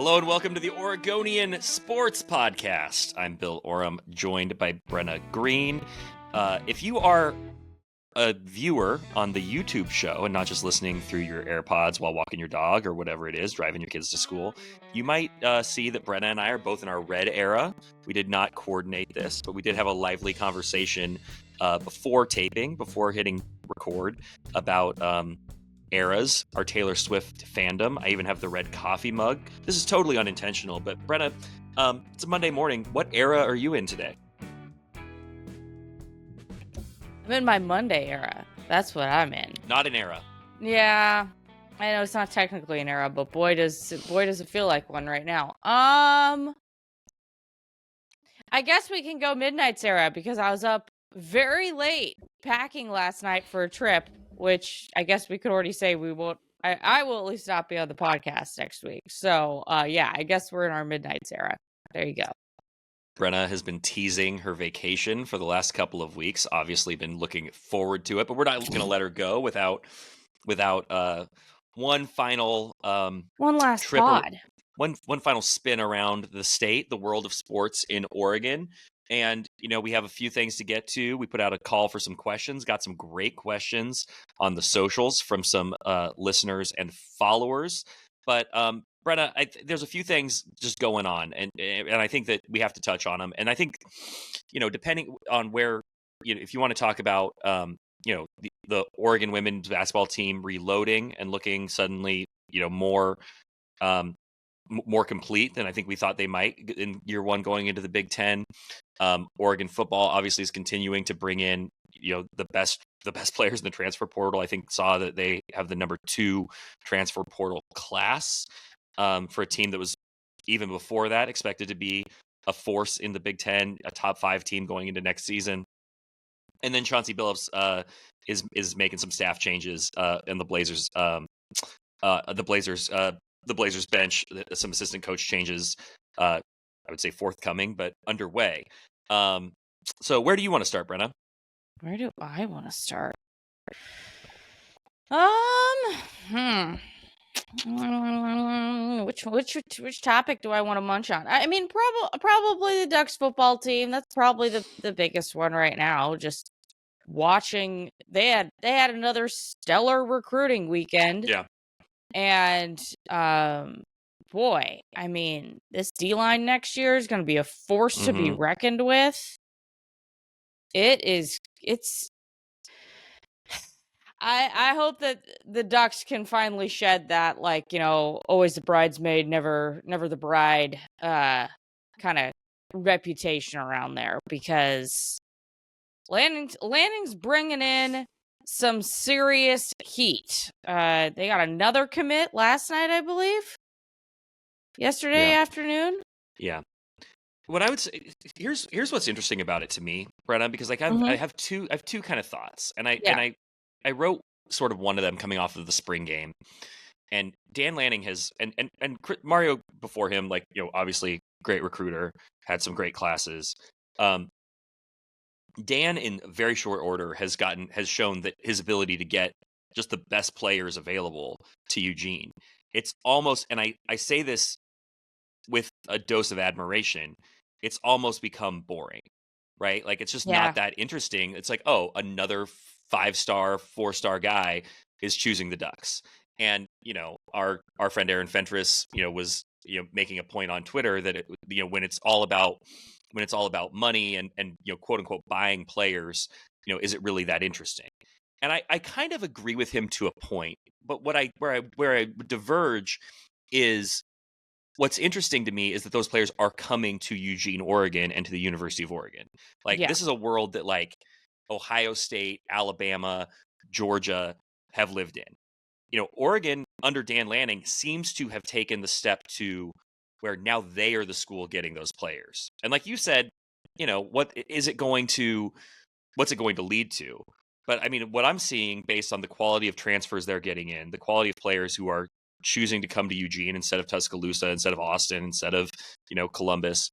Hello and welcome to the Oregonian Sports Podcast. I'm Bill Oram, joined by Brenna Greene. If you are a viewer on the YouTube show and not just listening through your AirPods while walking your dog or whatever it is, driving your kids to school, you might see that Brenna and I are both in our red era. We did not coordinate this, but we did have a lively conversation before taping, before hitting record, about eras, our Taylor Swift fandom. I even have the red coffee mug. This is totally unintentional, but Brenna, it's a Monday morning. What era are you in today? I'm in my Monday era. That's what I'm in. Not an era. Yeah, I know it's not technically an era, but boy does it feel like one right now. I guess we can go Midnight's era because I was up very late packing last night for a trip, which I guess we could already say we won't. I will at least not be on the podcast next week. So, yeah, I guess we're in our Midnight's era. There you go. Brenna has been teasing her vacation for the last couple of weeks. Obviously, been looking forward to it, but we're not going to let her go without one final one last trip, pod. One final spin around the state, the world of sports in Oregon. And, you know, we have a few things to get to. We put out a call for some questions, got some great questions on the socials from some listeners and followers. But Brenna, there's a few things just going on, and I think that we have to touch on them. And I think, you know, depending on where, you know, if you want to talk about, you know, the Oregon women's basketball team reloading and looking suddenly, you know, more complete than I think we thought they might in year one going into the Big Ten. Oregon football obviously is continuing to bring in, you know, the best players in the transfer portal. I think saw that they have the number 2 transfer portal class for a team that was even before that expected to be a force in the Big Ten, a top 5 team going into next season. And then Chauncey Billups is making some staff changes in the Blazers. The Blazers bench, some assistant coach changes, I would say forthcoming, but underway. So where do you want to start, Brenna? Where do I want to start? Which topic do I want to munch on? I mean, probably the Ducks football team. That's probably the biggest one right now. Just watching, they had another stellar recruiting weekend. Yeah. And boy, I mean, this D-line next year is going to be a force to be reckoned with. It's I hope that the Ducks can finally shed that, like, you know, always the bridesmaid, never the bride kind of reputation around there, because Lanning's bringing in some serious heat. They got another commit last night, I believe. Yesterday afternoon. Yeah. What I would say, here's what's interesting about it to me, Brenna, because like I have two kind of thoughts, and I wrote sort of one of them coming off of the spring game, and Dan Lanning has and Mario before him, like, you know, obviously great recruiter, had some great classes. Dan, in very short order, has shown that his ability to get just the best players available to Eugene. It's almost, and I say this with a dose of admiration, it's almost become boring, right? Like, it's just not that interesting. It's like, oh, another 5-star, 4-star guy is choosing the Ducks. And, you know, our friend Aaron Fentress, you know, was, you know, making a point on Twitter that it, you know, when it's all about money and you know, quote unquote buying players, you know, is it really that interesting? And I kind of agree with him to a point, but where I diverge is, what's interesting to me is that those players are coming to Eugene, Oregon, and to the University of Oregon. Like, this is a world that, like, Ohio State, Alabama, Georgia have lived in. You know, Oregon under Dan Lanning seems to have taken the step to where now they are the school getting those players. And like you said, you know, what's it going to lead to? But I mean, what I'm seeing based on the quality of transfers they're getting in, the quality of players who are choosing to come to Eugene instead of Tuscaloosa, instead of Austin, instead of, you know, Columbus,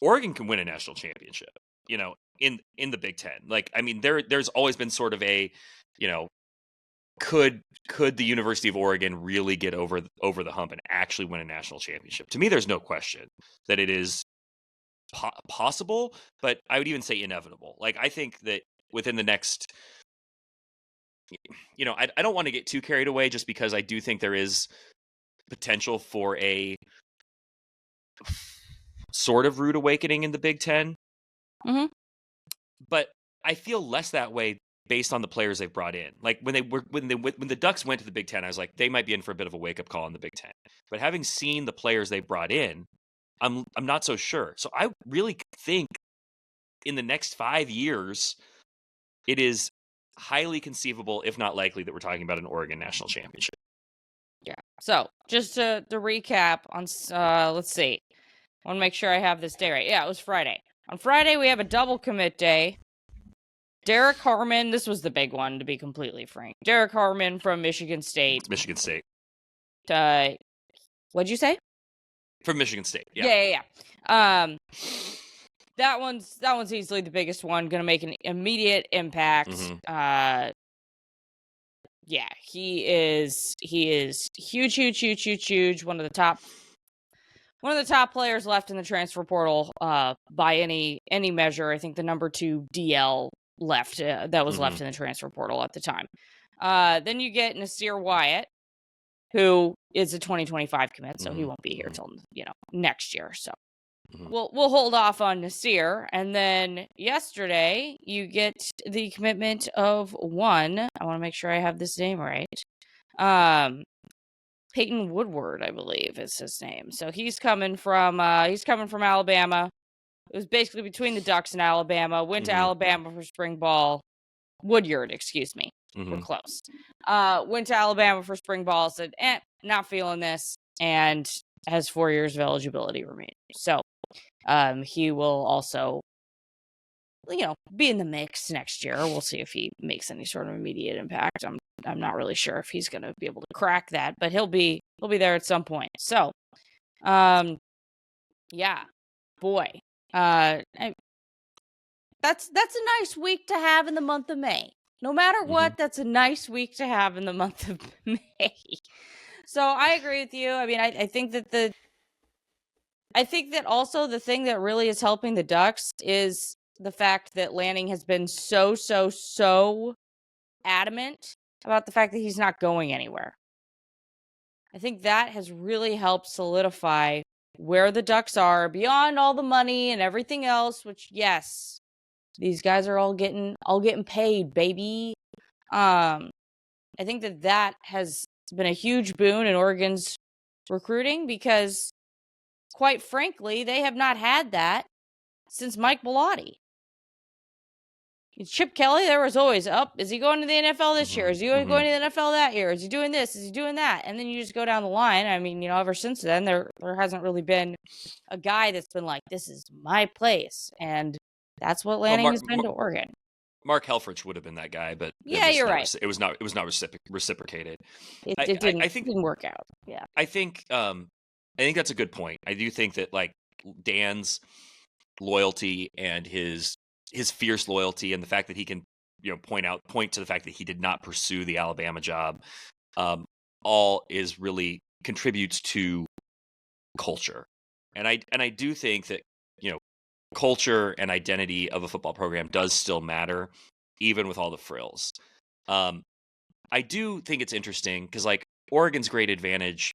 Oregon can win a national championship, you know, in the Big Ten. Like, I mean, there's always been sort of a, you know, could the University of Oregon really get over the hump and actually win a national championship? To me, there's no question that it is possible, but I would even say inevitable. Like, I think that within the next, I don't want to get too carried away, just because I do think there is potential for a sort of rude awakening in the Big Ten. Mm-hmm. But I feel less that way based on the players they've brought in. Like, when the Ducks went to the Big Ten, I was like, they might be in for a bit of a wake up call in the Big Ten. But having seen the players they brought in, I'm not so sure. So I really think in the next 5 years, it is highly conceivable, if not likely, that we're talking about an Oregon national championship. Yeah. So just to recap on, let's see. I want to make sure I have this day right. Yeah, it was Friday. On Friday, we have a double commit day. Derek Harmon, this was the big one, to be completely frank. Derek Harmon from Michigan State. It's Michigan State. What'd you say? From Michigan State. Yeah. That one's easily the biggest one. Going to make an immediate impact. Mm-hmm. Yeah, he is huge. One of the top players left in the transfer portal by any measure. I think the number 2 DL left that was left in the transfer portal at the time. Then you get Nasir Wyatt, who is a 2025 commit, so he won't be here till next year. So we'll hold off on Nasir. And then yesterday you get the commitment of one. I want to make sure I have this name right. Peyton Woodward, I believe, is his name. So he's coming from Alabama. It was basically between the Ducks and Alabama. Went to Alabama for spring ball. Woodyard, excuse me. We're close. Went to Alabama for spring ball. Said, not feeling this, and has 4 years of eligibility remaining. So he will also, be in the mix next year. We'll see if he makes any sort of immediate impact. I'm not really sure if he's going to be able to crack that, but he'll be there at some point. So, yeah, boy, that's a nice week to have in the month of May. No matter what, that's a nice week to have in the month of May. So I agree with you. I mean, I think that also the thing that really is helping the Ducks is the fact that Lanning has been so adamant about the fact that he's not going anywhere. I think that has really helped solidify where the Ducks are beyond all the money and everything else, which, yes, these guys are all getting paid, baby. I think that has been a huge boon in Oregon's recruiting because, quite frankly, they have not had that since Mike Bellotti. Chip Kelly, there was always, is he going to the NFL this year? Is he going to the NFL that year? Is he doing this? Is he doing that? And then you just go down the line. I mean, ever since then, there hasn't really been a guy that's been like, this is my place. And that's what Lanning has been to Oregon. Mark Helfrich would have been that guy, but yeah, you're right. It was not reciprocated. It didn't work out. Yeah, I think that's a good point. I do think that, like, Dan's loyalty and his fierce loyalty, and the fact that he can point to the fact that he did not pursue the Alabama job, all is really contributes to culture. And I do think that culture and identity of a football program does still matter, even with all the frills. I do think it's interesting because, like, Oregon's great advantage,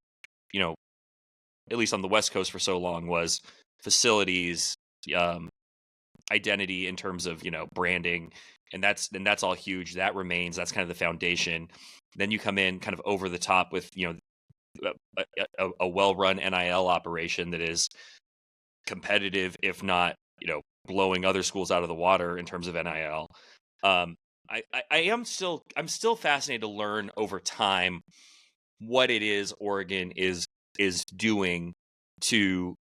at least on the West Coast for so long, was facilities, identity in terms of branding, and that's all huge. That remains. That's kind of the foundation. Then you come in kind of over the top with a well-run NIL operation that is competitive, if not blowing other schools out of the water in terms of NIL. I'm still fascinated to learn over time what it is Oregon is doing to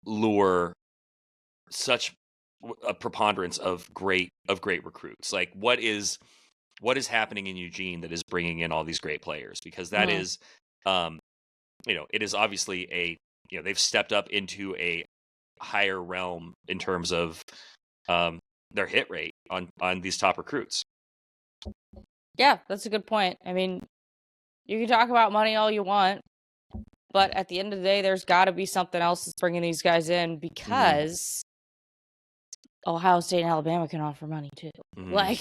lure such a preponderance of great recruits. Like, what is happening in Eugene that is bringing in all these great players? Because that is, it is obviously they've stepped up into a higher realm in terms of their hit rate on these top recruits. Yeah, that's a good point. I mean, you can talk about money all you want, but at the end of the day, there's got to be something else that's bringing these guys in because Ohio State and Alabama can offer money too. Like,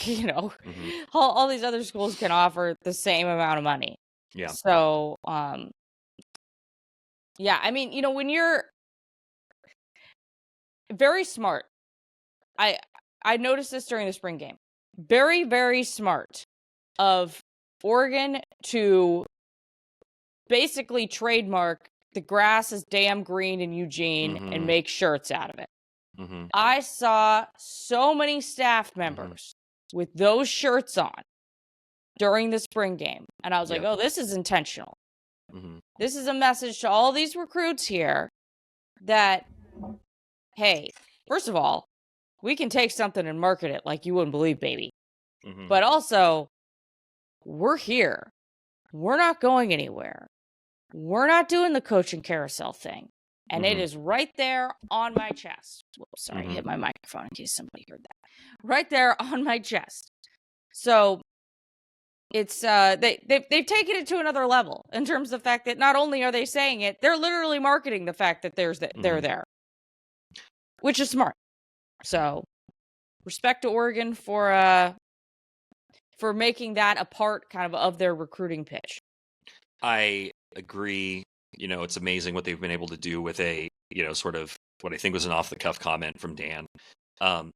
all these other schools can offer the same amount of money. Yeah. So, yeah, I mean, when you're very smart, I noticed this during the spring game. Very, very smart of Oregon to basically trademark the grass is damn green in Eugene and make shirts out of it. I saw so many staff members with those shirts on during the spring game. And I was like, oh, this is intentional. This is a message to all these recruits here that, hey, first of all, we can take something and market it like you wouldn't believe, baby. But also, we're here. We're not going anywhere. We're not doing the coaching carousel thing. And it is right there on my chest. Whoops, sorry, I hit my microphone in case somebody heard that. Right there on my chest. So it's they've taken it to another level in terms of the fact that not only are they saying it, they're literally marketing the fact that they're there, which is smart. So respect to Oregon for making that a part kind of their recruiting pitch. I agree. It's amazing what they've been able to do with a, sort of what I think was an off-the-cuff comment from Dan. Can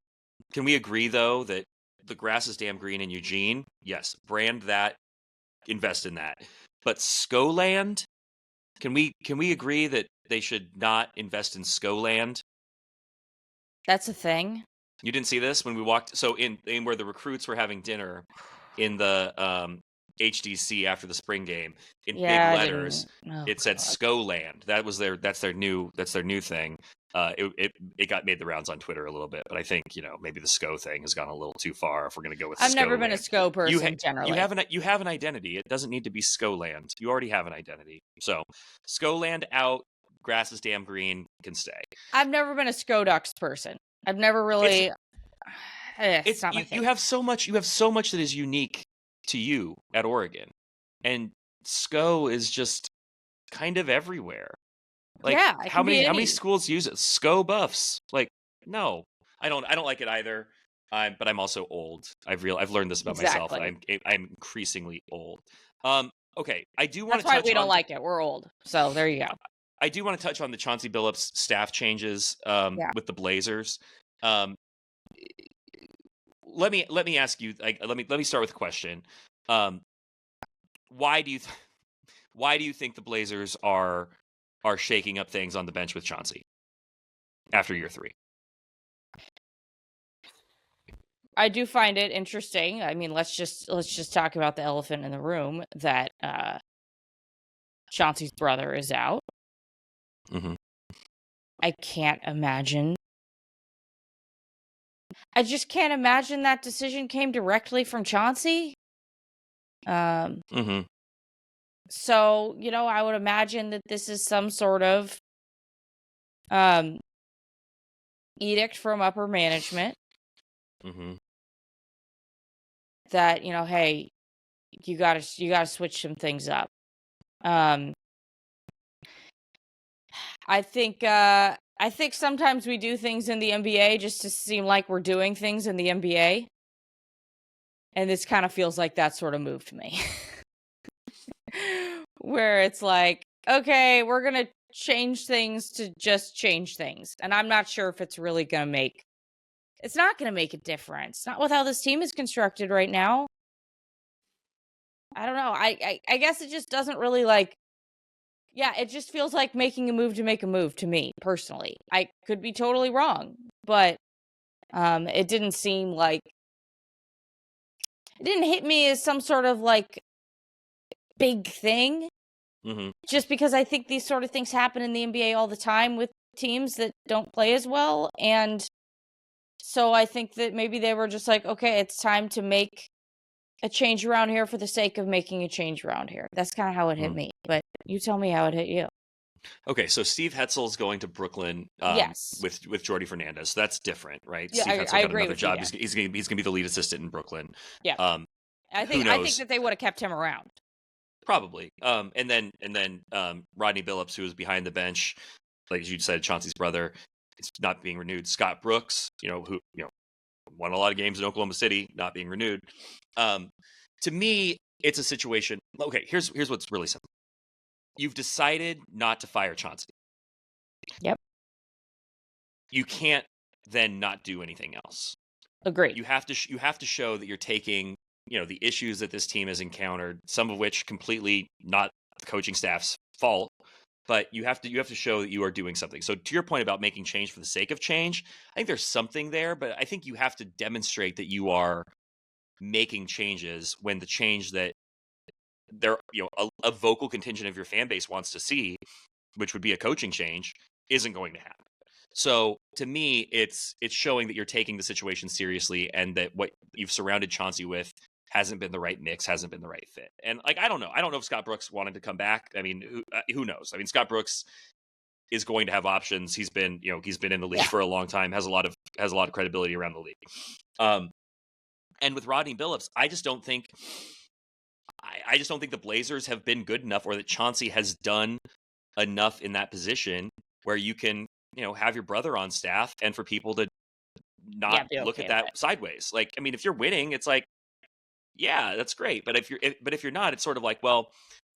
we agree, though, that the grass is damn green in Eugene? Yes, brand that, invest in that. But Skoland, can we agree that they should not invest in Skoland? That's a thing. You didn't see this when we walked? So in where the recruits were having dinner in the HDC after the spring game, in big letters, it said Skoland. That's their new thing. It got made the rounds on Twitter a little bit, but I think maybe the SCO thing has gone a little too far. If we're going to go with, I've never been a SCO person. Generally, you have an identity. It doesn't need to be Skoland. You already have an identity. So Skoland out. Grass is damn green. Can stay. I've never been a SCO Ducks person. I've never really. It's not my thing. You have so much that is unique to you at Oregon, and SCO is just kind of everywhere. Like, how many schools use it? SCO Buffs. Like, no, I don't like it either. But I'm also old. I've learned this about myself. I'm increasingly old. Okay, I do want to. That's why we don't like it. We're old. So there you go. I do want to touch on the Chauncey Billups staff changes with the Blazers. Let me ask you. Let me start with a question. Why do you think the Blazers are shaking up things on the bench with Chauncey after year 3? I do find it interesting. I mean, let's just talk about the elephant in the room that Chauncey's brother is out. I can't imagine. I just can't imagine that decision came directly from Chauncey. So, I would imagine that this is some sort of edict from upper management that, hey, you gotta switch some things up. I think sometimes we do things in the NBA just to seem like we're doing things in the NBA. And this kind of feels like that sort of move to me. Where it's like, okay, we're going to change things to just change things. And I'm not sure if it's really going to make... It's not going to make a difference. Not with how this team is constructed right now. I don't know. I guess it just doesn't really like... Yeah, it just feels like making a move to make a move to me, personally. I could be totally wrong, but it didn't seem like... It didn't hit me as some sort of, like, big thing. Just because I think these sort of things happen in the NBA all the time with teams that don't play as well. And so I think that maybe they were just like, okay, it's time to make a change around here for the sake of making a change around here. That's kind of how it hit me. But you tell me how it hit you. Okay, so Steve Hetzel's going to Brooklyn with Jordy Fernandez. So that's different, right? Yeah, Steve Hetzel I got agree another with job. You, yeah. He's going to be the lead assistant in Brooklyn. Yeah. who I think knows? that they would have kept him around. Probably. And then Rodney Billups, who was behind the bench, like you said, Chauncey's brother, it's not being renewed. Scott Brooks, who won a lot of games in Oklahoma City, not being renewed. To me, it's a situation. Okay, here's what's really simple. You've decided not to fire Chauncey. Yep. You can't then not do anything else. Agreed. You have to show that you're taking the issues that this team has encountered, some of which completely not the coaching staff's fault, but you have to show that you are doing something. So to your point about making change for the sake of change, I think there's something there, but I think you have to demonstrate that you are making changes when the change that there a vocal contingent of your fan base wants to see, which would be a coaching change, isn't going to happen. So to me, it's showing that you're taking the situation seriously and that what you've surrounded Chauncey with hasn't been the right mix, hasn't been the right fit. And I don't know if Scott Brooks wanted to come back. I mean, who knows? I mean, Scott Brooks is going to have options. He's been in the league for a long time, has a lot of credibility around the league. And with Rodney Billups, I just don't think the Blazers have been good enough, or that Chauncey has done enough in that position where you can have your brother on staff and for people to not look at that sideways. Like, I mean, if you're winning, it's like, yeah, that's great. But if you're not, it's sort of like, well,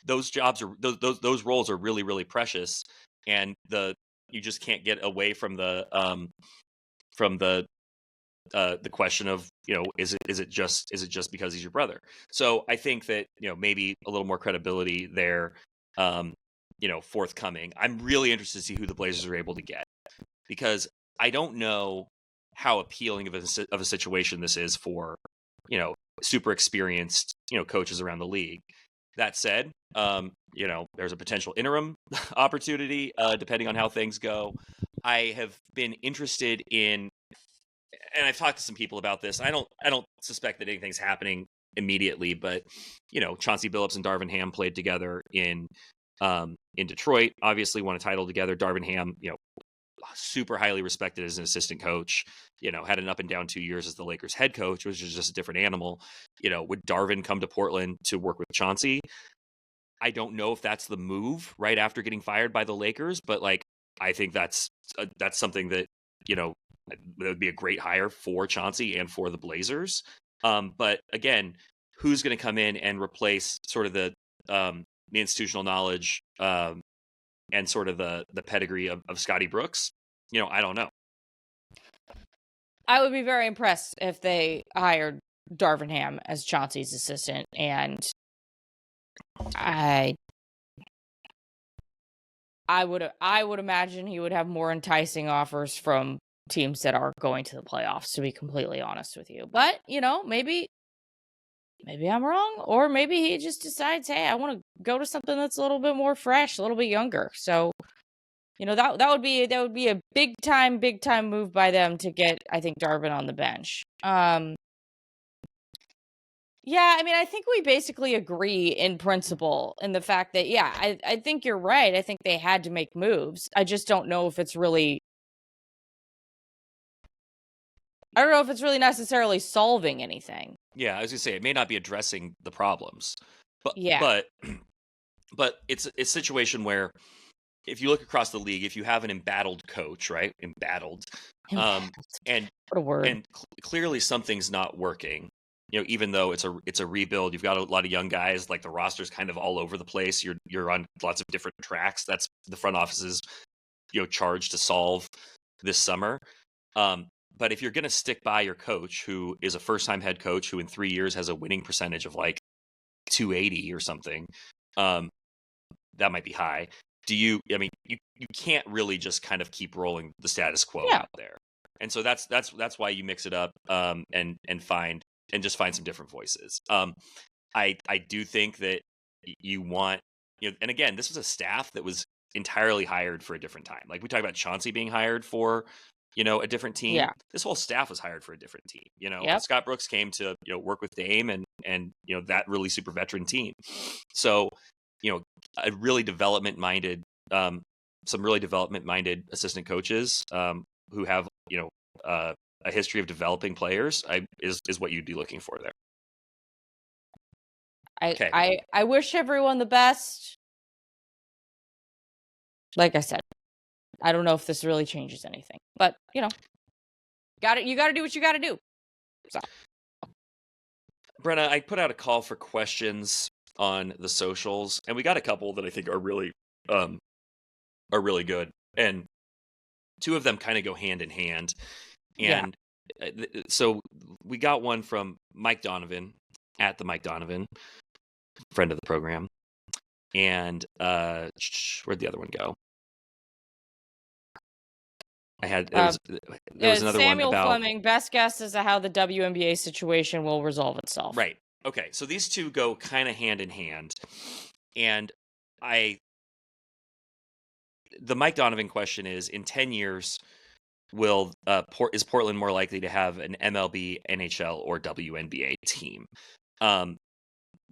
those jobs are those roles are really, really precious, and you just can't get away from the question of is it just because he's your brother? So I think that maybe a little more credibility there, forthcoming. I'm really interested to see who the Blazers are able to get, because I don't know how appealing of a situation this is for super experienced coaches around the league. That said, there's a potential interim opportunity depending on how things go. I have been interested in, and I've talked to some people about this. I don't suspect that anything's happening immediately, but Chauncey Billups and Darvin Ham played together in Detroit. Obviously, won a title together. Darvin Ham, super highly respected as an assistant coach. Had an up and down 2 years as the Lakers head coach, which is just a different animal. Would Darvin come to Portland to work with Chauncey? I don't know if that's the move right after getting fired by the Lakers, but I think that's something that that would be a great hire for Chauncey and for the Blazers. But again, who's going to come in and replace sort of the institutional knowledge and sort of the pedigree of Scotty Brooks? I don't know. I would be very impressed if they hired Darvin Ham as Chauncey's assistant, and I would imagine he would have more enticing offers from teams that are going to the playoffs, to be completely honest with you. But, maybe I'm wrong, or maybe he just decides, hey, I want to go to something that's a little bit more fresh, a little bit younger. So, that would be a big time move by them to get, I think, Darvin on the bench. Yeah, I mean, I think we basically agree in principle in the fact that, yeah, I think you're right. I think they had to make moves. I just don't know if it's really necessarily solving anything. Yeah, I was gonna say it may not be addressing the problems, but Yeah. but it's a situation where if you look across the league, if you have an embattled coach, right, and What a word. and clearly something's not working. Even though it's a rebuild, you've got a lot of young guys. Like, the roster's kind of all over the place. You're on lots of different tracks. That's the front office's charge to solve this summer. But if you're going to stick by your coach, who is a first-time head coach, who in 3 years has a winning percentage of like 280 or something, that might be high. I mean, you can't really just kind of keep rolling the status quo out there. And so that's why you mix it up and find some different voices. I do think that you want, and again, this was a staff that was entirely hired for a different time. Like, we talk about Chauncey being hired for a different team. Yeah. This whole staff was hired for a different team. Yep. Scott Brooks came to work with Dame and that really super veteran team. So a really development minded some really development minded assistant coaches who have a history of developing players is what you'd be looking for there. Okay. I wish everyone the best. Like I said, I don't know if this really changes anything, but you got it. You got to do what you got to do. So, Brenna, I put out a call for questions on the socials, and we got a couple that I think are really good, and two of them kind of go hand in hand. And so we got one from Mike Donovan at the Mike Donovan, friend of the program, and where'd the other one go? I had there was another Samuel one about Fleming. Best guess as to how the WNBA situation will resolve itself. Right. Okay. So these two go kind of hand in hand, and the Mike Donovan question is: in 10 years, is Portland more likely to have an MLB, NHL, or WNBA team?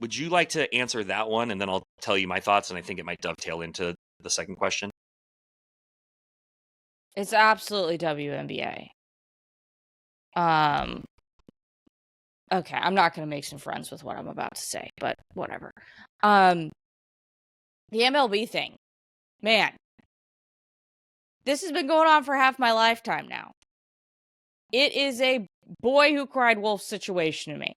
Would you like to answer that one, and then I'll tell you my thoughts, and I think it might dovetail into the second question. It's absolutely WNBA. Okay, I'm not going to make some friends with what I'm about to say, but whatever. The MLB thing, man, this has been going on for half my lifetime now. It is a boy who cried wolf situation to me.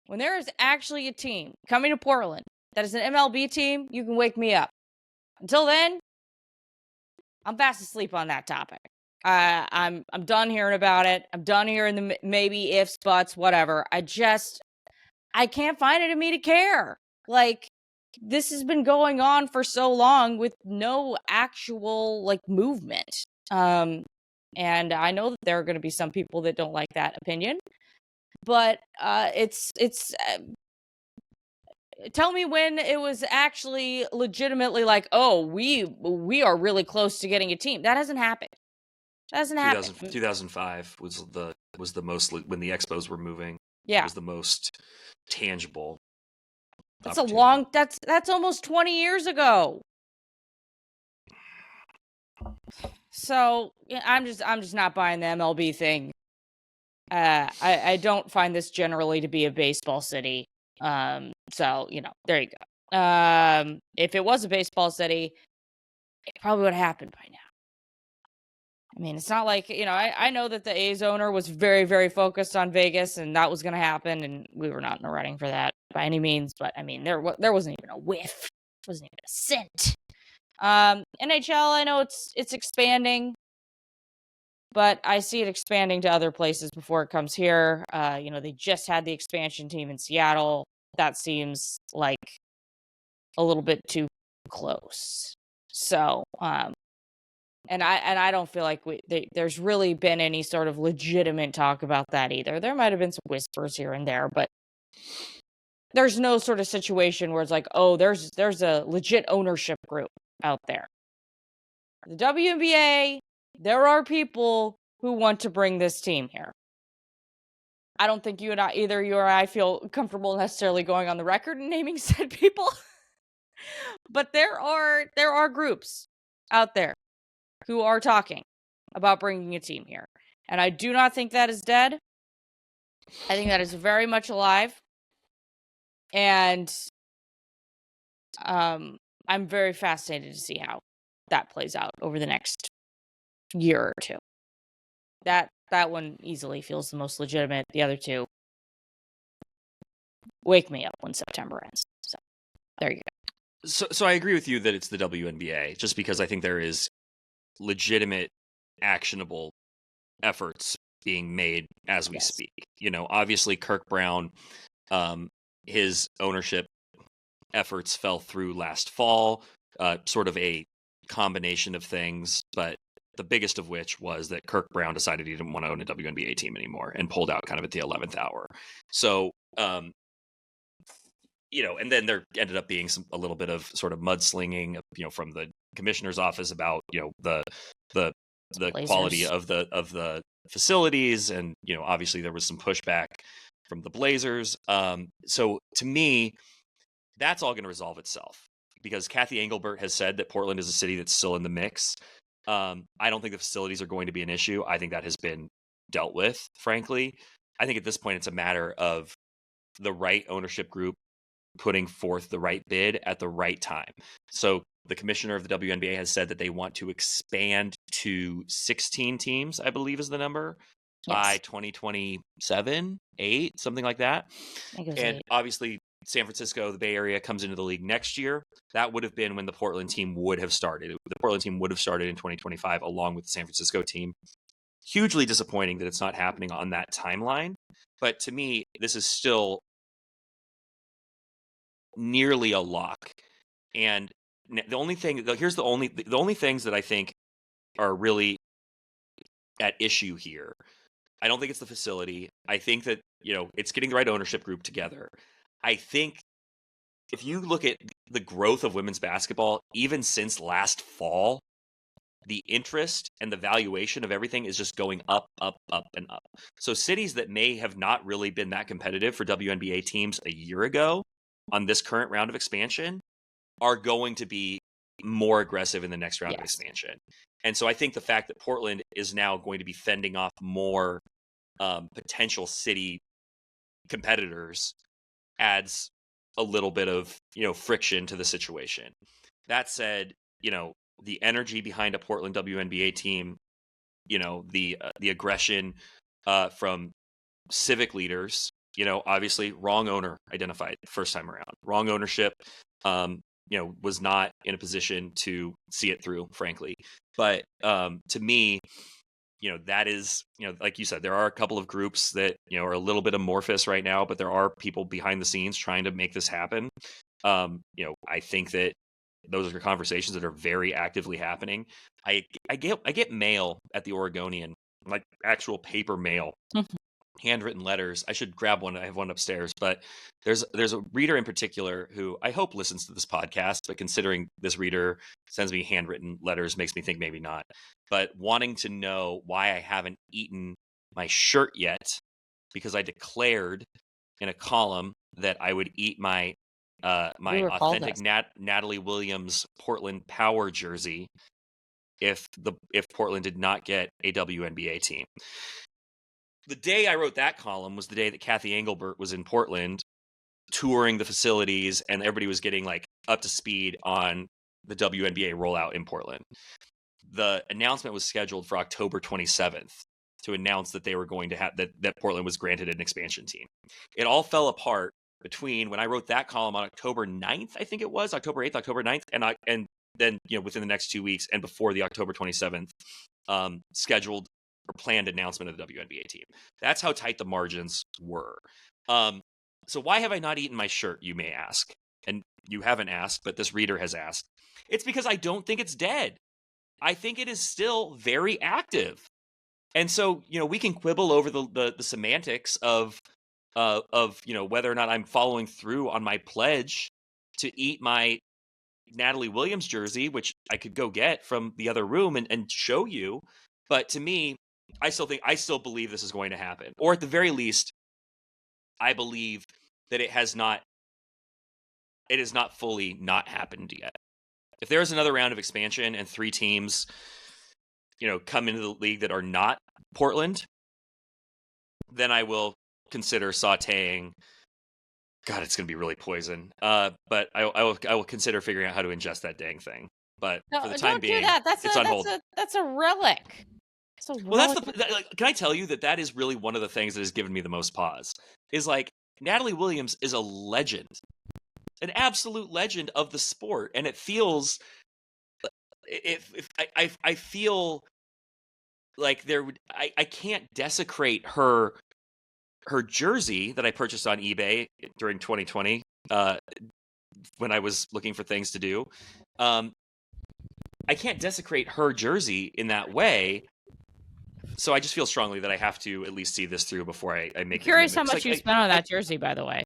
When there is actually a team coming to Portland that is an MLB team, you can wake me up. Until then, I'm fast asleep on that topic. I'm done hearing about it. I'm done hearing the maybe, ifs, buts, whatever. I can't find it in me to care. Like, this has been going on for so long with no actual, like, movement. And I know that there are going to be some people that don't like that opinion. But tell me when it was actually legitimately like, oh, we are really close to getting a team. That hasn't happened. 2005 was the most when the Expos were moving. Yeah, it was the most tangible. That's a long. That's almost 20 years ago. So I'm just not buying the MLB thing. I don't find this generally to be a baseball city. So there you go. If it was a baseball city, it probably would have happened by now. I mean, it's not like, I know that the A's owner was very, very focused on Vegas and that was going to happen. And we were not in the running for that by any means. But I mean, there wasn't even a whiff. It wasn't even a scent. NHL, I know it's expanding, but I see it expanding to other places before it comes here. They just had the expansion team in Seattle. That seems like a little bit too close. So, and I don't feel like there's really been any sort of legitimate talk about that either. There might have been some whispers here and there, but there's no sort of situation where it's like, oh, there's a legit ownership group out there. The WNBA, there are people who want to bring this team here. I don't think either you or I feel comfortable necessarily going on the record and naming said people. But there are groups out there who are talking about bringing a team here. And I do not think that is dead. I think that is very much alive. And I'm very fascinated to see how that plays out over the next year or two. That one easily feels the most legitimate. The other two, wake me up when September ends. So there you go. So I agree with you that it's the WNBA, just because I think there is legitimate, actionable efforts being made as we speak. Obviously Kirk Brown, his ownership efforts fell through last fall, sort of a combination of things, but the biggest of which was that Kirk Brown decided he didn't want to own a WNBA team anymore and pulled out kind of at the 11th hour. So, and then there ended up being a little bit of sort of mudslinging, from the commissioner's office about, the quality of the facilities. And, obviously there was some pushback from the Blazers. So to me, that's all going to resolve itself because Kathy Engelbert has said that Portland is a city that's still in the mix. I don't think the facilities are going to be an issue. I think that has been dealt with, frankly. I think at this point, it's a matter of the right ownership group putting forth the right bid at the right time. So the commissioner of the WNBA has said that they want to expand to 16 teams, I believe is the number, by 2027, 8, something like that. And 8. obviously, San Francisco, the Bay Area, comes into the league next year. That would have been when the Portland team would have started. The Portland team would have started in 2025 along with the San Francisco team. Hugely disappointing that it's not happening on that timeline. But to me, this is still nearly a lock. And the only thing, here's the only things that I think are really at issue here. I don't think it's the facility. I think that, it's getting the right ownership group together. I think if you look at the growth of women's basketball, even since last fall, the interest and the valuation of everything is just going up, up, up, and up. So cities that may have not really been that competitive for WNBA teams a year ago on this current round of expansion are going to be more aggressive in the next round of expansion. And so I think the fact that Portland is now going to be fending off more potential city competitors adds a little bit of, friction to the situation. That said, the energy behind a Portland WNBA team, the aggression from civic leaders, obviously wrong owner identified first time around, wrong ownership, was not in a position to see it through, frankly. But to me, that is, like you said, there are a couple of groups that, are a little bit amorphous right now, but there are people behind the scenes trying to make this happen. I think that those are conversations that are very actively happening. I get mail at the Oregonian, like actual paper mail, handwritten letters. I should grab one. I have one upstairs, but there's a reader in particular who I hope listens to this podcast, but considering this reader sends me handwritten letters makes me think maybe not, but wanting to know why I haven't eaten my shirt yet, because I declared in a column that I would eat my authentic Natalie Williams Portland Power jersey if Portland did not get a WNBA team. The day I wrote that column was the day that Kathy Engelbert was in Portland touring the facilities and everybody was getting like up to speed on the WNBA rollout in Portland. The announcement was scheduled for October 27th to announce that they were going to have that Portland was granted an expansion team. It all fell apart between when I wrote that column on October 9th, I think it was October 8th, October 9th, and then within the next 2 weeks and before the October 27th scheduled or planned announcement of the WNBA team. That's how tight the margins were. So why have I not eaten my shirt, you may ask? And you haven't asked, but this reader has asked. It's because I don't think it's dead. I think it is still very active. And so, we can quibble over the semantics of whether or not I'm following through on my pledge to eat my Natalie Williams jersey, which I could go get from the other room and show you. But to me, I still believe this is going to happen. Or at the very least, I believe that it has not fully not happened yet. If there's another round of expansion and 3 teams, come into the league that are not Portland, then I will consider sautéing. God, it's going to be really poison. But I will consider figuring out how to ingest that dang thing. But for the time being, it's on hold. That's a relic. Well, can I tell you that is really one of the things that has given me the most pause? Is like Natalie Williams is a legend, an absolute legend of the sport, and it feels. If I feel like I can't desecrate her jersey that I purchased on eBay during 2020 when I was looking for things to do. I can't desecrate her jersey in that way. So I just feel strongly that I have to at least see this through before I make. Curious how much you spent on that jersey, by the way.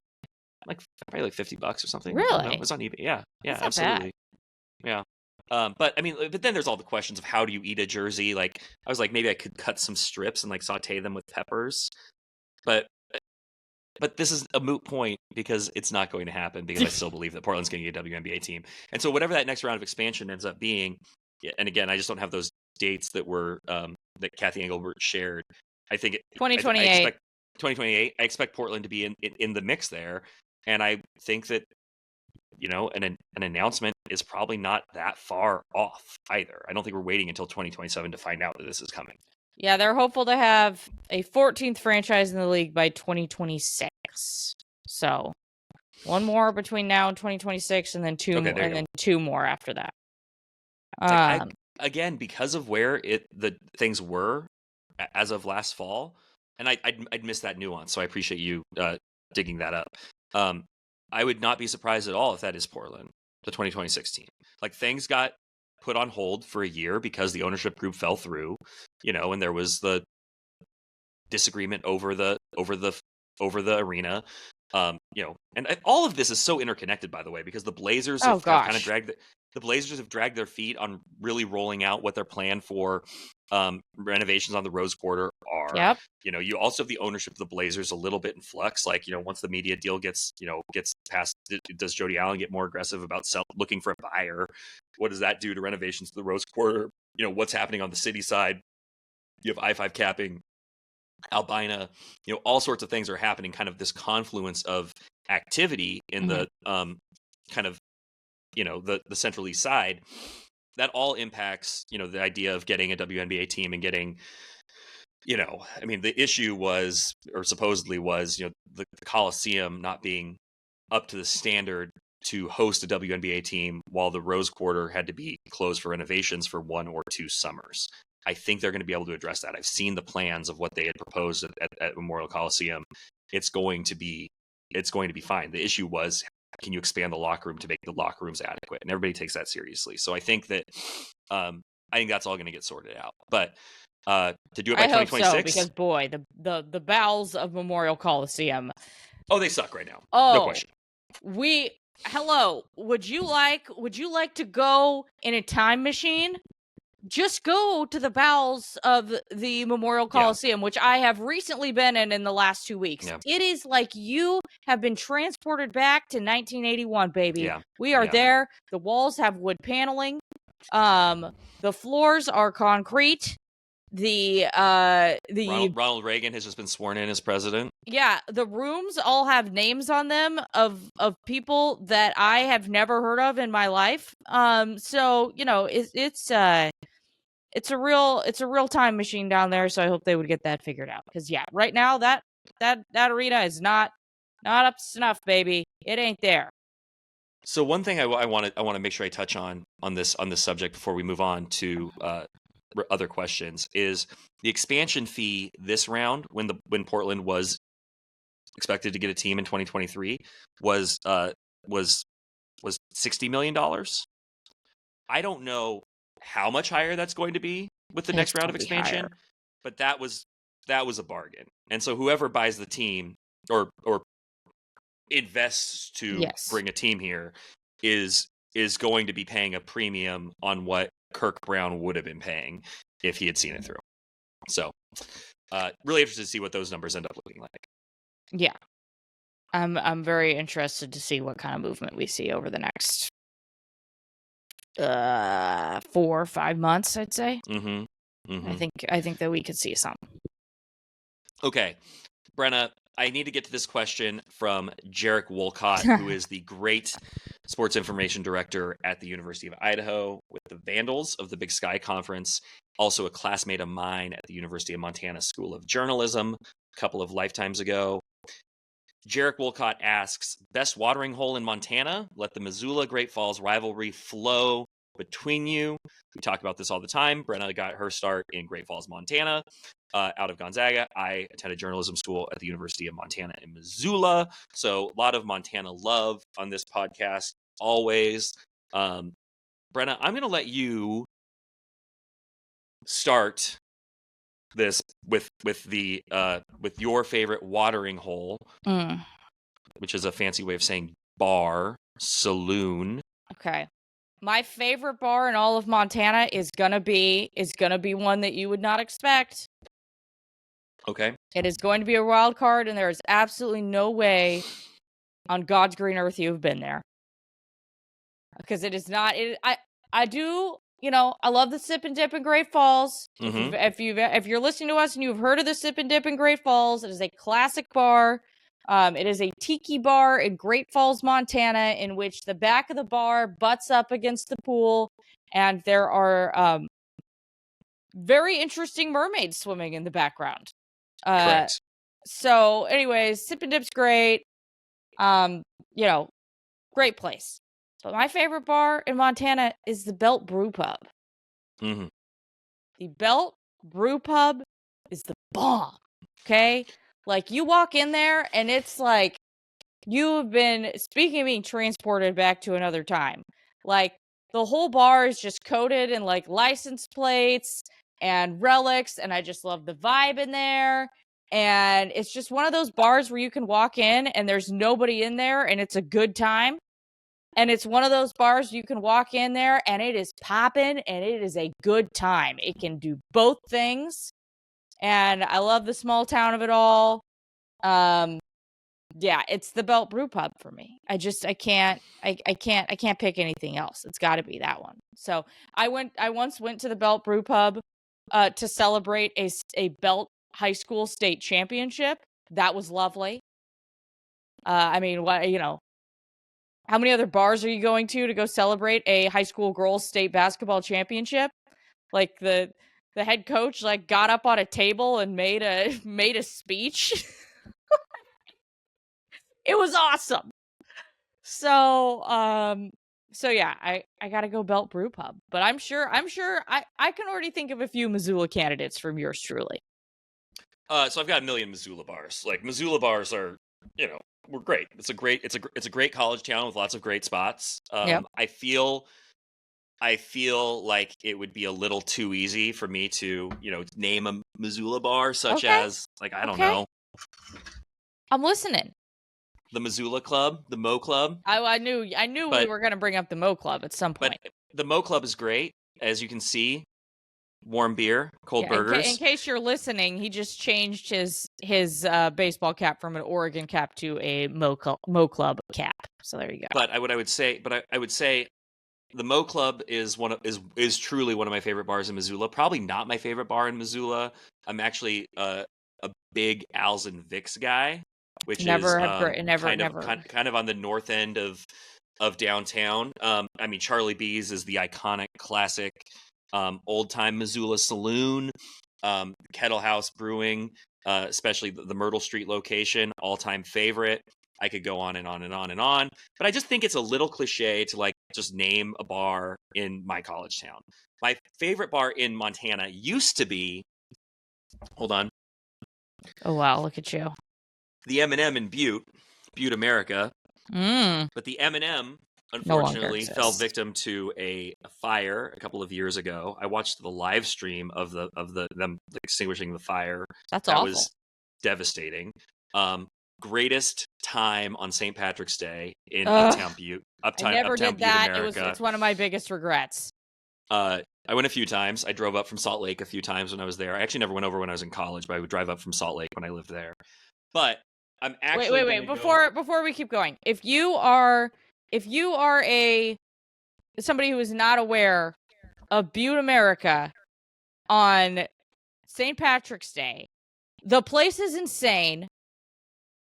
Probably like $50 or something. Really? It was on eBay. Yeah, That's absolutely. Yeah. But then there's all the questions of how do you eat a jersey? Like I was like, maybe I could cut some strips and like saute them with peppers. But this is a moot point because it's not going to happen because I still believe that Portland's going to get a WNBA team. And so whatever that next round of expansion ends up being, and again, I just don't have those dates that were that Kathy Engelbert shared. I think 2028. 2028. I expect Portland to be in the mix there. And I think that an announcement is probably not that far off either. I don't think we're waiting until 2027 to find out that this is coming. Yeah, they're hopeful to have a 14th franchise in the league by 2026. So, one more between now and 2026, and then two more after that. Again, because of where the things were as of last fall, and I'd missed that nuance, so I appreciate you digging that up. I would not be surprised at all if that is Portland, the 2026 team. Like, things got put on hold for a year because the ownership group fell through, and there was the disagreement over the arena. And all of this is so interconnected, by the way, because the Blazers have kind of dragged their feet on really rolling out what their plan for renovations on the Rose Quarter are. Yep. You also have the ownership of the Blazers a little bit in flux. Like, once the media deal gets passed, does Jody Allen get more aggressive about looking for a buyer? What does that do to renovations to the Rose Quarter? What's happening on the city side? You have I-5 capping, Albina, all sorts of things are happening, kind of this confluence of activity in the kind of, the Central East side that all impacts, the idea of getting a WNBA team and getting, the issue was, or supposedly was, the Coliseum not being up to the standard to host a WNBA team while the Rose Quarter had to be closed for renovations for 1 or 2 summers. I think they're going to be able to address that. I've seen the plans of what they had proposed at Memorial Coliseum. It's going to be fine. The issue was, can you expand the locker room to make the locker rooms adequate? And everybody takes that seriously. So I think that that's all going to get sorted out. But to do it by 2026, I hope so, because boy, the bowels of Memorial Coliseum. Oh, they suck right now. Oh, no question. Would you like to go in a time machine? Just go to the bowels of the Memorial Coliseum, which I have recently been in the last 2 weeks. Yeah. It is like you have been transported back to 1981, baby. Yeah. We are there. The walls have wood paneling. The floors are concrete. Ronald Reagan has just been sworn in as president. Yeah, the rooms all have names on them of people that I have never heard of in my life. So it's a real time machine down there. So I hope they would get that figured out. Because right now that arena is not up to snuff, baby. It ain't there. So one thing I want to make sure I touch on this subject before we move on to other questions is the expansion fee this round when Portland was expected to get a team in 2023 was $60 million. I don't know how much higher that's going to be with the next round of expansion, but that was a bargain. And so whoever buys the team or invests to bring a team here is going to be paying a premium on what Kirk Brown would have been paying if he had seen it through. So really interested to see what those numbers end up looking like. Yeah. I'm very interested to see what kind of movement we see over the next 4 or 5 months, I'd say. I think that we could see some. Okay. Brenna, I need to get to this question from Jarek Wolcott, who is the great sports information director at the University of Idaho with the Vandals of the Big Sky Conference, also a classmate of mine at the University of Montana School of Journalism a couple of lifetimes ago. Jarek Wolcott asks, best watering hole in Montana? Let the Missoula Great Falls rivalry flow between you. We talk about this all the time. Brenna got her start in Great Falls, Montana, out of Gonzaga. I attended journalism school at the University of Montana in Missoula. So a lot of Montana love on this podcast, always. Brenna, I'm going to let you start this with your favorite watering hole, which is a fancy way of saying bar, saloon. Okay. My favorite bar in all of Montana is gonna be one that you would not expect. Okay. It is going to be a wild card, and there is absolutely no way on God's green earth you have been there. Because it is not. I do. I love the Sip and Dip in Great Falls. If you're listening to us and you've heard of the Sip and Dip in Great Falls, it is a classic bar. It is a tiki bar in Great Falls, Montana, in which the back of the bar butts up against the pool, and there are very interesting mermaids swimming in the background. Correct. So, anyways, Sip and Dip's great. Great place. But my favorite bar in Montana is the Belt Brew Pub. Mm-hmm. The Belt Brew Pub is the bomb. Okay? Like, you walk in there and it's like you've been, speaking of being transported back to another time, like, the whole bar is just coated in, like, license plates and relics, and I just love the vibe in there. And it's just one of those bars where you can walk in and there's nobody in there and it's a good time. And it's one of those bars you can walk in there and it is popping and it is a good time. It can do both things. And I love the small town of it all. Yeah, it's the Belt Brew Pub for me. I can't pick anything else. It's got to be that one. So I once went to the Belt Brew Pub to celebrate a Belt high school state championship. That was lovely. I mean, how many other bars are you going to go celebrate a high school girls state basketball championship? Like the head coach got up on a table and made a speech. It was awesome. So yeah, I gotta go Belt Brew Pub. But I'm sure I can already think of a few Missoula candidates from yours truly. So I've got a million Missoula bars. Like, Missoula bars are, we're great. It's a great college town with lots of great spots. Yep. I feel like it would be a little too easy for me to, name a Missoula bar, such as, like, I don't know. I'm listening. The Missoula Club, the Mo Club. I knew we were going to bring up the Mo Club at some point. But the Mo Club is great, as you can see. Warm beer, cold burgers. In case you're listening, he just changed his baseball cap from an Oregon cap to a Mo Club cap. So there you go. But I would say the Mo Club is truly one of my favorite bars in Missoula. Probably not my favorite bar in Missoula. I'm actually a big Al's and Vic's guy, which is kind of on the north end of downtown. I mean, Charlie B's is the iconic classic old time Missoula saloon. Kettle House Brewing, especially the Myrtle Street location, all time favorite. I could go on and on and on and on, but I just think it's a little cliche to just name a bar in my college town. My favorite bar in Montana used to be, hold on. Oh wow, look at you. The M&M in Butte, America. But the M&M unfortunately fell victim to a fire a couple of years ago. I watched the live stream of them extinguishing the fire. That awful. Was devastating. Greatest time on St. Patrick's Day in Uptown Butte. I never did that. It's one of my biggest regrets. I went a few times. I drove up from Salt Lake a few times when I was there. I actually never went over when I was in college, but I would drive up from Salt Lake when I lived there. But I'm actually wait. Before we keep going, if you are somebody who is not aware of Butte, America, on St. Patrick's Day, the place is insane.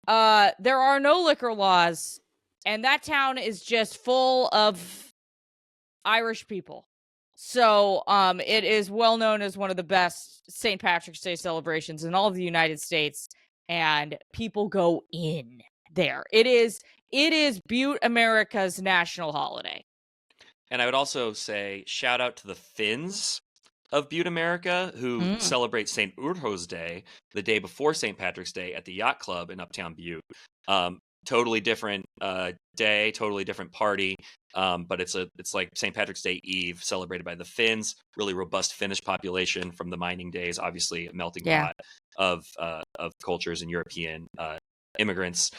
There are no liquor laws, and that town is just full of Irish people. So, it is well known as one of the best St. Patrick's Day celebrations in all of the United States, and people go in there. It is Butte, America's national holiday. And I would also say shout out to the Finns of Butte, America, who celebrate St. Urho's Day the day before St. Patrick's Day at the Yacht Club in Uptown Butte. Totally different day, totally different party, but it's like St. Patrick's Day Eve celebrated by the Finns. Really robust Finnish population from the mining days, obviously a melting pot of cultures and European immigrants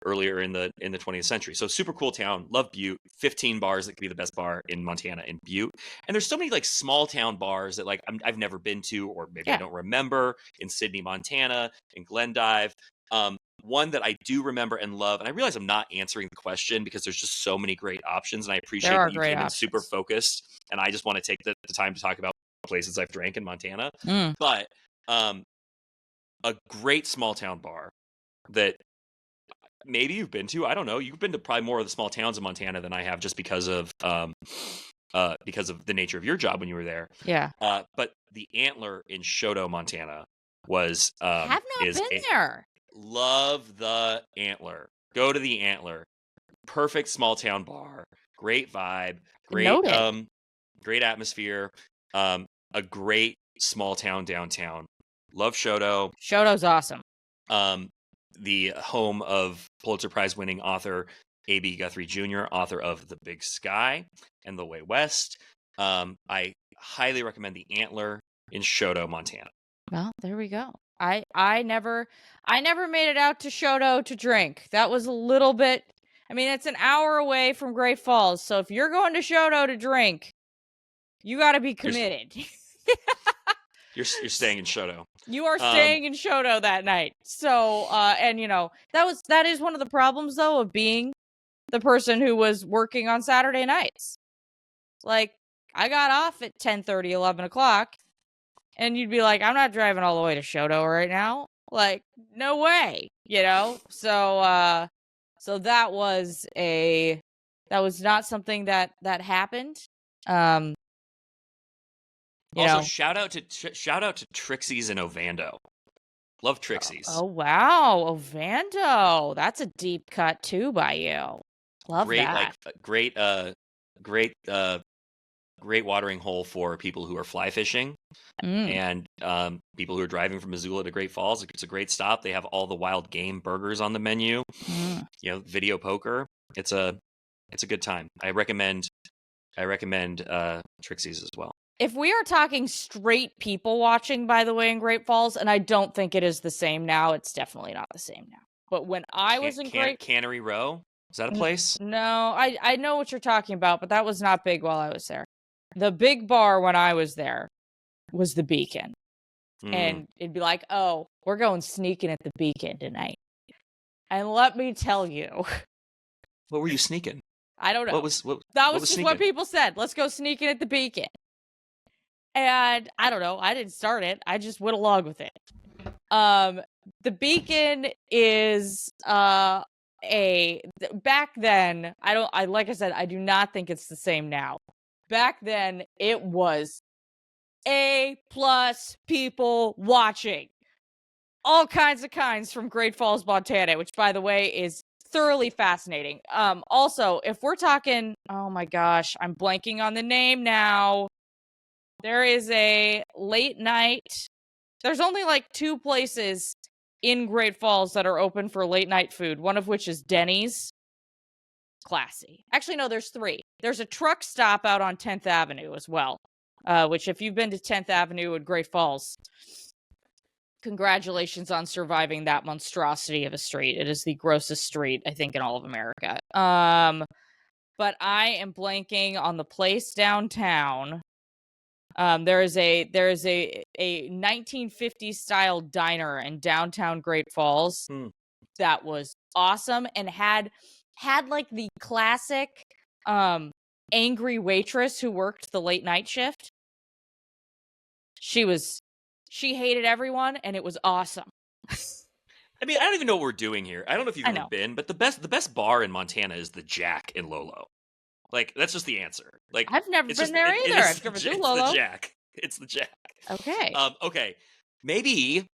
earlier in the 20th century. So super cool town. Love Butte. 15 bars that could be the best bar in Montana in Butte. And there's so many small town bars that I've never been to, or maybe I don't remember, in Sydney, Montana, in Glendive. One that I do remember and love, and I realize I'm not answering the question because there's just so many great options, and I appreciate that you came in super focused, and I just want to take the time to talk about places I've drank in Montana. But a great small town bar that maybe you've been to. I don't know. You've been to probably more of the small towns in Montana than I have, just because of the nature of your job when you were there. Yeah. But the Antler in Choteau, Montana, was Have not been there. Love the Antler. Go to the Antler. Perfect small town bar. Great vibe. Great atmosphere. A great small town downtown. Love Choteau. Choteau's awesome. The home of Pulitzer Prize winning author A.B. Guthrie Jr., author of The Big Sky and The Way West. I highly recommend the Antler in Choteau, Montana. Well, there we go. I never made it out to Choteau to drink. That was a little bit. I mean, it's an hour away from Great Falls, so if you're going to Choteau to drink, you got to be committed. You're staying in Choteau. You are staying in Choteau that night. So, and that is one of the problems though of being the person who was working on Saturday nights. Like, I got off at 10:30, 11 o'clock, and you'd be like, I'm not driving all the way to Choteau right now. Like, no way, So, so that was not something that happened. Also, shout out to Trixie's in Ovando. Love Trixie's. Oh wow, Ovando. That's a deep cut too by you. Love that. Great watering hole for people who are fly fishing and people who are driving from Missoula to Great Falls. It's a great stop. They have all the wild game burgers on the menu. Video poker. It's a good time. I recommend Trixie's as well. If we are talking straight people watching, by the way, in Great Falls, and I don't think it is the same now, it's definitely not the same now. But when I was in Cannery Row, is that a place? No, I know what you're talking about, but that was not big while I was there. The big bar when I was there was the Beacon. And it'd be like, oh, we're going sneaking at the Beacon tonight. And let me tell you. What were you sneaking? I don't know. That was just what people said. Let's go sneaking at the Beacon. And I don't know. I didn't start it. I just went along with it. The Beacon is back then. Like I said, I do not think it's the same now. Back then, it was A+ people watching. All kinds from Great Falls, Montana, which, by the way, is thoroughly fascinating. Also, if we're talking, oh my gosh, I'm blanking on the name now. There is a late night. There's only like 2 places in Great Falls that are open for late night food, one of which is Denny's. Classy. Actually, no, there's 3. There's a truck stop out on 10th Avenue as well, which if you've been to 10th Avenue at Great Falls, congratulations on surviving that monstrosity of a street. It is the grossest street, I think, in all of America. But I am blanking on the place downtown. There is a 1950s style diner in downtown Great Falls that was awesome and had like the classic angry waitress who worked the late night shift. She hated everyone and it was awesome. I mean, I don't even know what we're doing here. I don't know if you've ever been, but the best bar in Montana is the Jack in Lolo. Like, that's just the answer. Like, I've never been there either. I've never been to Lolo. It's the Jack. Okay. Okay. Maybe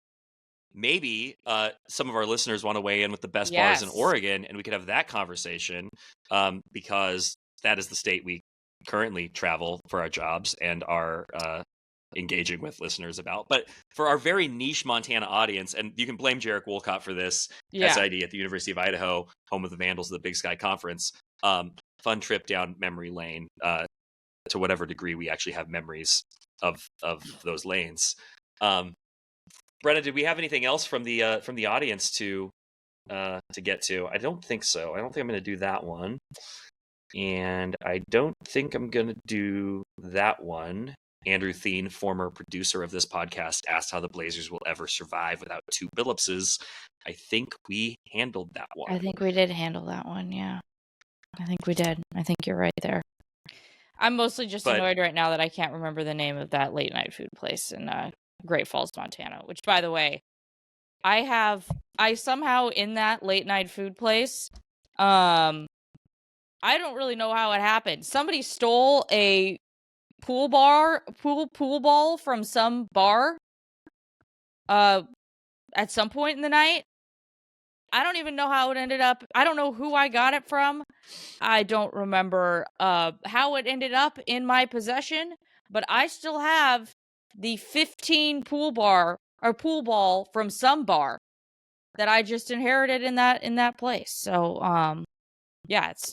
some of our listeners want to weigh in with the best bars in Oregon, and we could have that conversation because that is the state we currently travel for our jobs and are engaging with listeners about. But for our very niche Montana audience, and you can blame Jarek Wolcott for this, SID at the University of Idaho, home of the Vandals of the Big Sky Conference. Fun trip down memory lane to whatever degree we actually have memories of those lanes. Brenna, did we have anything else from the audience to get to? I don't think so. I don't think I'm going to do that one, and I don't think I'm going to do that one. Andrew Thien, former producer of this podcast, asked how the Blazers will ever survive without 2 Billupses. I think we handled that one. I think we did handle that one. Yeah. I think we did. I think you're right there. I'm mostly just annoyed right now that I can't remember the name of that late night food place in Great Falls, Montana, which, by the way, I have I somehow in that late night food place, I don't really know how it happened. Somebody stole a pool ball from some bar at some point in the night. I don't even know how it ended up. I don't know who I got it from. I don't remember how it ended up in my possession, but I still have the 15 pool ball from some bar that I just inherited in that place. So yeah, it's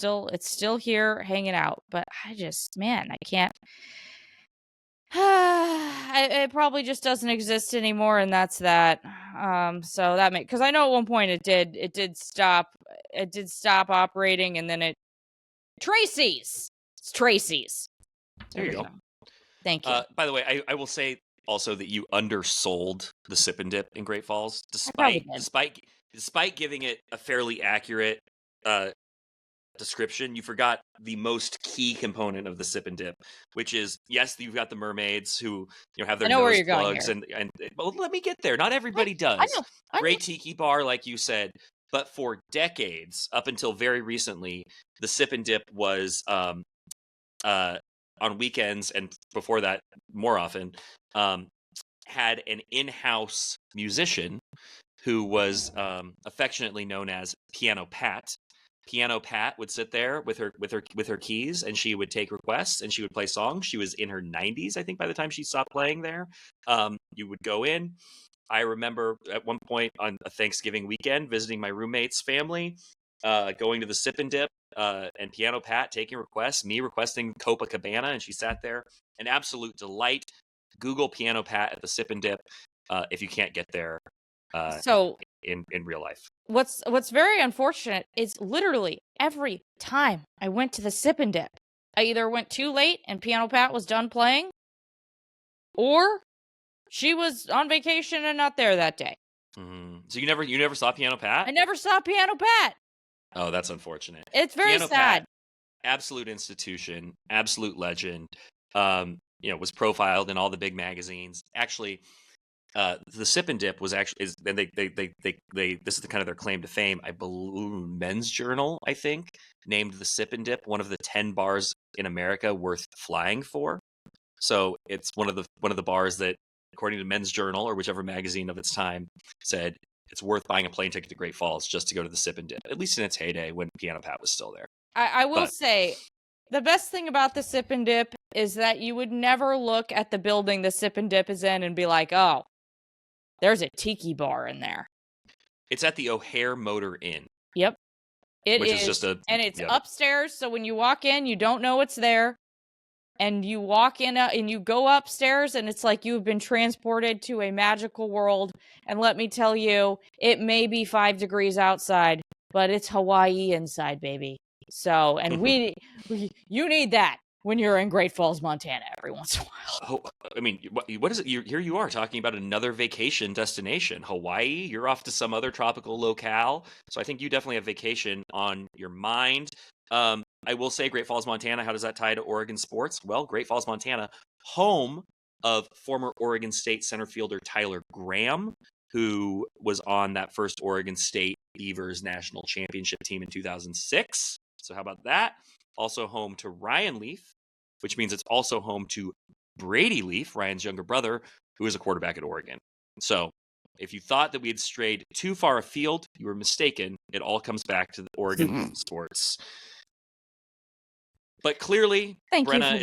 still here hanging out, but I just, man, I can't. It probably just doesn't exist anymore, and that's that. So that because I know at one point it did stop operating, and then it's Tracy's. There you go. Thank you. By the way, I will say also that you undersold the Sip and Dip in Great Falls, probably despite giving it a fairly accurate description. You forgot the most key component of the Sip and Dip, which is, yes, you've got the mermaids who have their nose plugs, and well, let me get there. Not everybody does. I know. Great tiki bar, like you said, but for decades, up until very recently, the Sip and Dip was on weekends, and before that, more often, had an in-house musician who was affectionately known as Piano Pat. Piano Pat would sit there with her keys, and she would take requests, and she would play songs. She was in her 90s, I think, by the time she stopped playing there. You would go in. I remember at one point on a Thanksgiving weekend visiting my roommate's family, going to the Sip and Dip, and Piano Pat taking requests, me requesting Copacabana, and she sat there. An absolute delight. Google Piano Pat at the Sip and Dip if you can't get there. So in real life. What's very unfortunate is literally every time I went to the Sip and Dip, I either went too late and Piano Pat was done playing, or she was on vacation and not there that day. So you never saw Piano Pat? I never saw Piano Pat. Oh, that's unfortunate. It's very Piano sad. Pat, absolute institution, absolute legend. Was profiled in all the big magazines. Actually, the Sip and Dip was actually this is the kind of their claim to fame. I believe Men's Journal, I think, named the Sip and Dip one of the 10 bars in America worth flying for. So it's one of the bars that, according to Men's Journal or whichever magazine of its time, said it's worth buying a plane ticket to Great Falls just to go to the Sip and Dip, at least in its heyday when Piano Pat was still there. I will say the best thing about the Sip and Dip is that you would never look at the building the Sip and Dip is in and be like, oh, there's a tiki bar in there. It's at the O'Hare Motor Inn. Yep. Which is just and it's upstairs, so when you walk in, you don't know it's there. And you walk in and you go upstairs, and it's like you've been transported to a magical world. And let me tell you, it may be 5 degrees outside, but it's Hawaii inside, baby. So, and you need that when you're in Great Falls, Montana, every once in a while. Oh, I mean, what is it? Here you are talking about another vacation destination, Hawaii. You're off to some other tropical locale. So I think you definitely have vacation on your mind. I will say Great Falls, Montana. How does that tie to Oregon sports? Well, Great Falls, Montana, home of former Oregon State center fielder Tyler Graham, who was on that first Oregon State Beavers national championship team in 2006. So how about that? Also home to Ryan Leaf, which means it's also home to Brady Leaf, Ryan's younger brother, who is a quarterback at Oregon. So if you thought that we had strayed too far afield, you were mistaken. It all comes back to the Oregon sports. But clearly, Brenna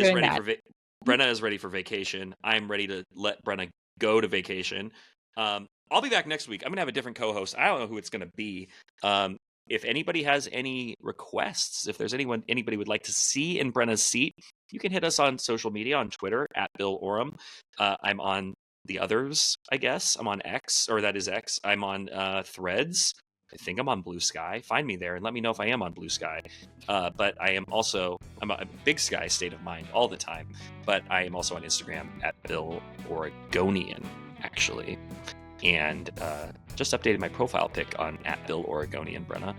is ready for vacation. I'm ready to let Brenna go to vacation. I'll be back next week. I'm going to have a different co-host. I don't know who it's going to be. If anybody has any requests, if there's anybody would like to see in Brenna's seat, you can hit us on social media, on Twitter, @BillOram. I'm on the others, I guess. I'm on X, or that is X. I'm on Threads. I think I'm on Blue Sky. Find me there and let me know if I am on Blue Sky. But I'm a Big Sky state of mind all the time. But I am also on Instagram @BillOregonian, actually. And just updated my profile pic on @BillOregonian, Brenna.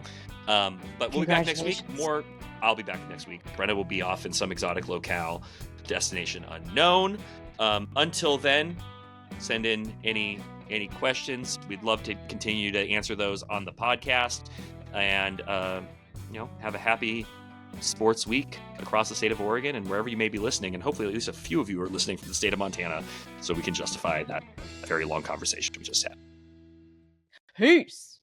But we'll be back next week. I'll be back next week. Brenna will be off in some exotic locale, destination unknown. Until then, send in any questions. We'd love to continue to answer those on the podcast, and have a happy sports week across the state of Oregon and wherever you may be listening. And hopefully at least a few of you are listening from the state of Montana, so we can justify that very long conversation we just had. Peace.